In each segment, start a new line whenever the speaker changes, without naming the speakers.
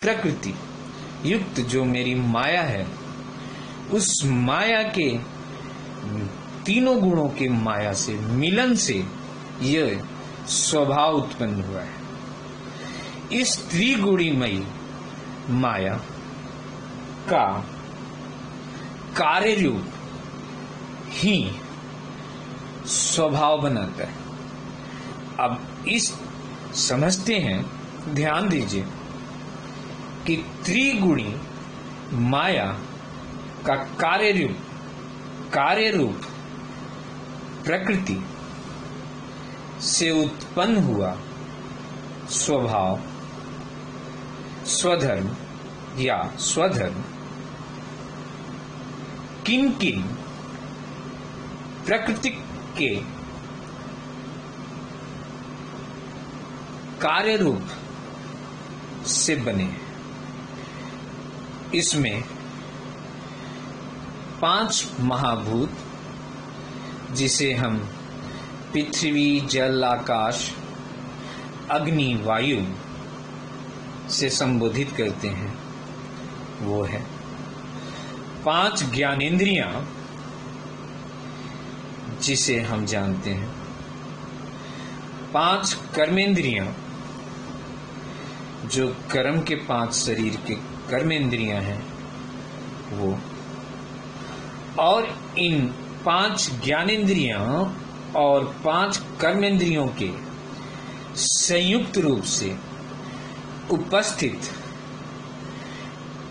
प्रकृति युक्त जो मेरी माया है, उस माया के तीनों गुणों के माया से मिलन से यह स्वभाव उत्पन्न हुआ है। इस त्रिगुणीमयी माया का कार्य रूप ही स्वभाव बनाता है। अब इस समझते हैं, ध्यान दीजिए कि त्रिगुणी माया का कार्य रूप प्रकृति से उत्पन्न हुआ स्वभाव, स्वधर्म या स्वधर्म किन किन प्रकृति के कार्य रूप से बने। इसमें 5 महाभूत, जिसे हम पृथ्वी, जल, आकाश, अग्नि, वायु से संबोधित करते हैं, वो है। 5 ज्ञानेंद्रियां, जिसे हम जानते हैं। 5 कर्मेंद्रियां, जो कर्म के 5 शरीर के कर्मेंद्रियां हैं, वो। और इन 5 ज्ञानेंद्रियां और 5 कर्मेंद्रियों के संयुक्त रूप से उपस्थित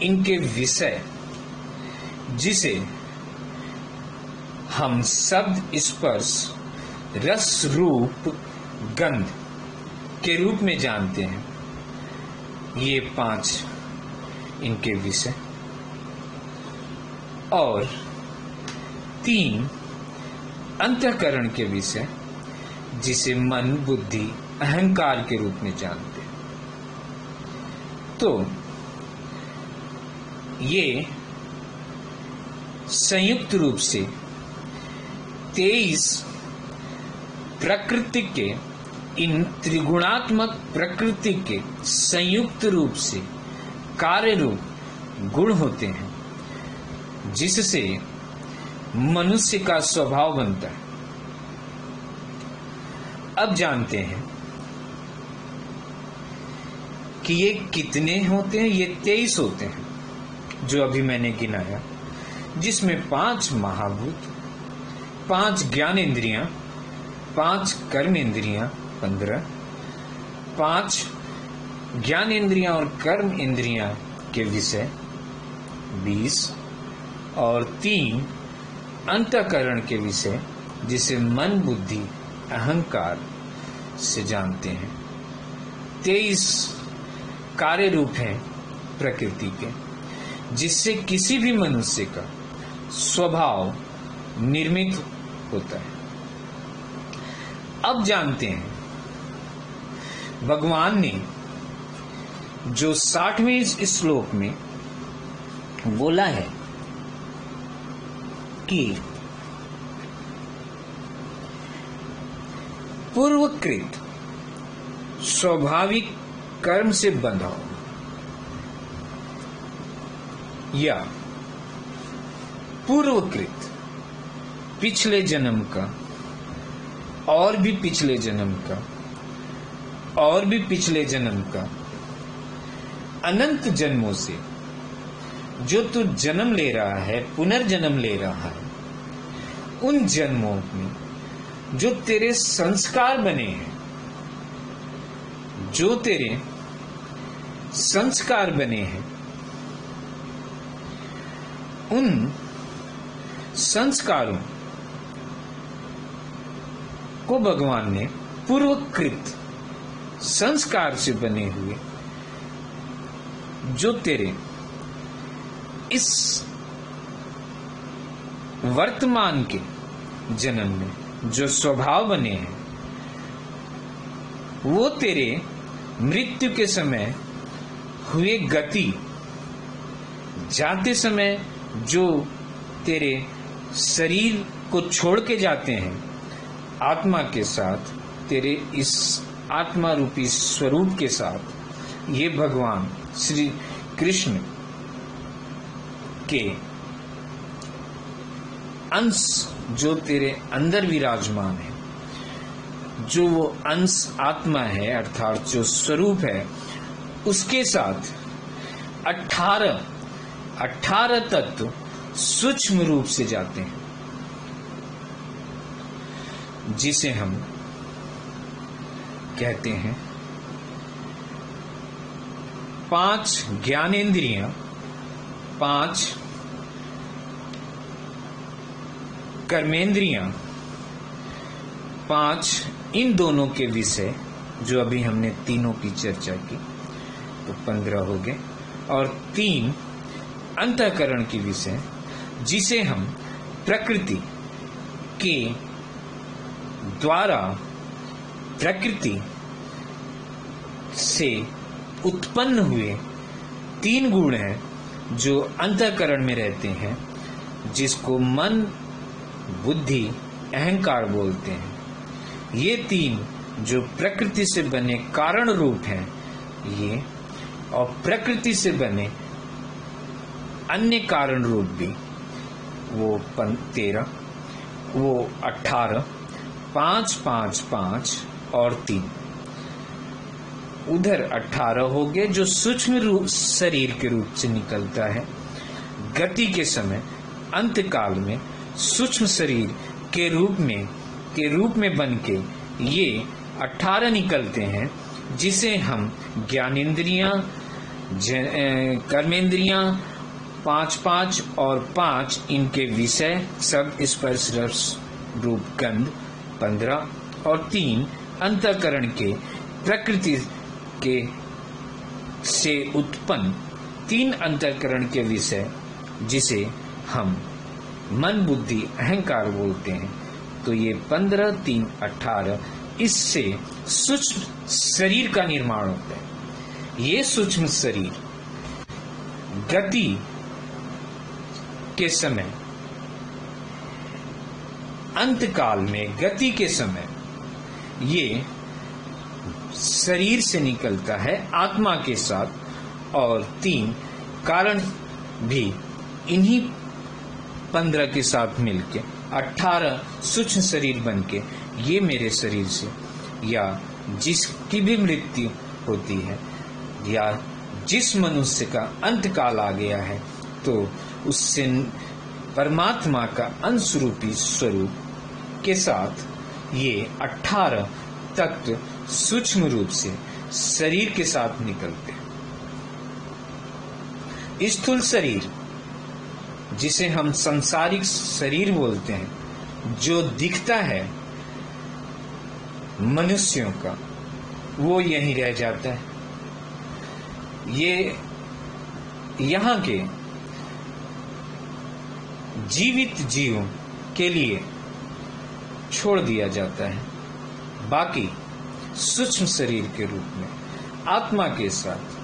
इनके विषय, जिसे हम शब्द, स्पर्श, रस, रूप, गंध के रूप में जानते हैं, ये 5 इनके विषय। और 3 अंतःकरण के विषय, जिसे मन, बुद्धि, अहंकार के रूप में जानते हैं। तो ये संयुक्त रूप से 23 प्रकृति के, इन त्रिगुणात्मक प्रकृति के संयुक्त रूप से कार्य रूप गुण होते हैं, जिससे मनुष्य का स्वभाव बनता है। अब जानते हैं कि ये कितने होते हैं। ये 23 होते हैं, जो अभी मैंने गिनाया, जिसमें 5 महाभूत, 5 ज्ञानेंद्रियां, 5 कर्मेंद्रियां 15, 5 ज्ञानेंद्रियां और कर्म इंद्रियां के विषय 20, और 3 अंतःकरण के विषय, जिसे मन, बुद्धि, अहंकार से जानते हैं। 23 कार्य रूप हैं प्रकृति के, जिससे किसी भी मनुष्य का स्वभाव निर्मित होता है। अब जानते हैं, भगवान ने जो 60वें श्लोक में बोला है कि पूर्वकृत स्वाभाविक कर्म से बंधा हो, या पूर्वकृत पिछले जन्म का, और भी पिछले जन्म का, और भी पिछले जन्म का, अनंत जन्मों से जो तू जन्म ले रहा है, पुनर्जन्म ले रहा है, उन जन्मों में जो तेरे संस्कार बने हैं, जो तेरे संस्कार बने हैं, उन संस्कारों को भगवान ने पूर्वकृत संस्कार से बने हुए, जो तेरे इस वर्तमान के जन्म में जो स्वभाव बने हैं, वो तेरे मृत्यु के समय हुए गति, जाते समय जो तेरे शरीर को छोड़ के जाते हैं, आत्मा के साथ, तेरे इस आत्मा रूपी स्वरूप के साथ, ये भगवान श्री कृष्ण के अंश जो तेरे अंदर विराजमान है, जो वो अंश आत्मा है अर्थात जो स्वरूप है, उसके साथ 18 तत्व सूक्ष्म रूप से जाते हैं, जिसे हम कहते हैं 5 ज्ञानेंद्रियां, 5 कर्मेंद्रियां, 5 इन दोनों के विषय जो अभी हमने तीनों की चर्चा की तो 15 हो गए, और 3 अंतःकरण की विषय जिसे हम प्रकृति के द्वारा, प्रकृति से उत्पन्न हुए 3 गुण हैं जो अंतःकरण में रहते हैं, जिसको मन, बुद्धि, अहंकार बोलते हैं। ये 3 जो प्रकृति से बने कारण रूप हैं ये, और प्रकृति से बने अन्य कारण रूप भी वो 13, वो 18, 5, 5, 5 और 3, उधर 18 हो गए जो सूक्ष्म रूप शरीर के रूप से निकलता है। गति के समय अंतकाल में सूक्ष्म शरीर के रूप में बन के ये 18 निकलते हैं, जिसे हम ज्ञानेंद्रियां, कर्मेंद्रियां 5 और 5 इनके विषय शब्द, स्पर्श, रस, रूप, गंध 15 और 3 अंतःकरण के प्रकृति के से उत्पन्न 3 अंतःकरण के विषय जिसे हम मन, बुद्धि, अहंकार बोलते हैं। तो ये 15, 3, 18 इससे सूक्ष्म शरीर का निर्माण होता है। ये सूक्ष्म शरीर गति के समय, अंतकाल में गति के समय ये शरीर से निकलता है आत्मा के साथ, और 3 कारण भी इन्हीं 15 के साथ मिलके 18 सूक्ष्म शरीर बनके ये मेरे शरीर से, या जिसकी भी मृत्यु होती है या जिस मनुष्य का अंतकाल आ गया है तो उससे परमात्मा का अंश रूपी स्वरूप के साथ ये 18 तत्व सूक्ष्म रूप से शरीर के साथ निकलते हैं। स्थूल शरीर जिसे हम सांसारिक शरीर बोलते हैं, जो दिखता है मनुष्यों का, वो यहीं रह जाता है। ये यहाँ के जीवित जीवों के लिए छोड़ दिया जाता है। बाकी सूक्ष्म शरीर के रूप में आत्मा के साथ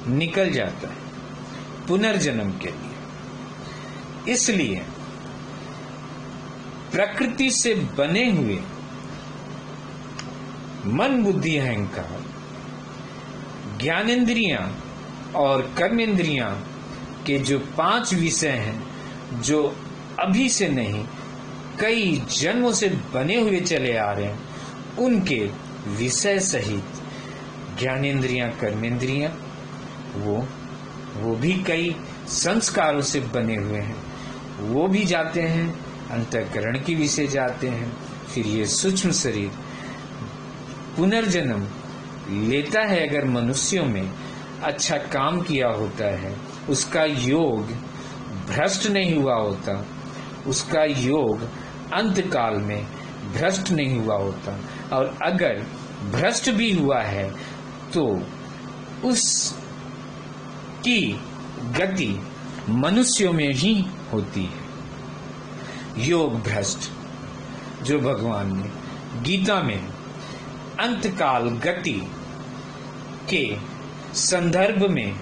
निकल जाता है पुनर्जन्म के लिए। इसलिए प्रकृति से बने हुए मन, बुद्धि, अहंकार, ज्ञानेंद्रियां और कर्मेंद्रियां के जो 5 विषय हैं, जो अभी से नहीं कई जन्मों से बने हुए चले आ रहे हैं, उनके विषय सहित ज्ञानेंद्रियां, कर्मेंद्रियां वो भी कई संस्कारों से बने हुए हैं, वो भी जाते हैं, अंतःकरण की विषय जाते हैं। फिर ये सूक्ष्म शरीर पुनर्जन्म लेता है। अगर मनुष्यों में अच्छा काम किया होता है, उसका योग भ्रष्ट नहीं हुआ होता, उसका योग अंतकाल में भ्रष्ट नहीं हुआ होता, और अगर भ्रष्ट भी हुआ है तो उसकी गति मनुष्यों में ही होती है। योग भ्रष्ट जो भगवान ने गीता में अंतकाल गति के संदर्भ में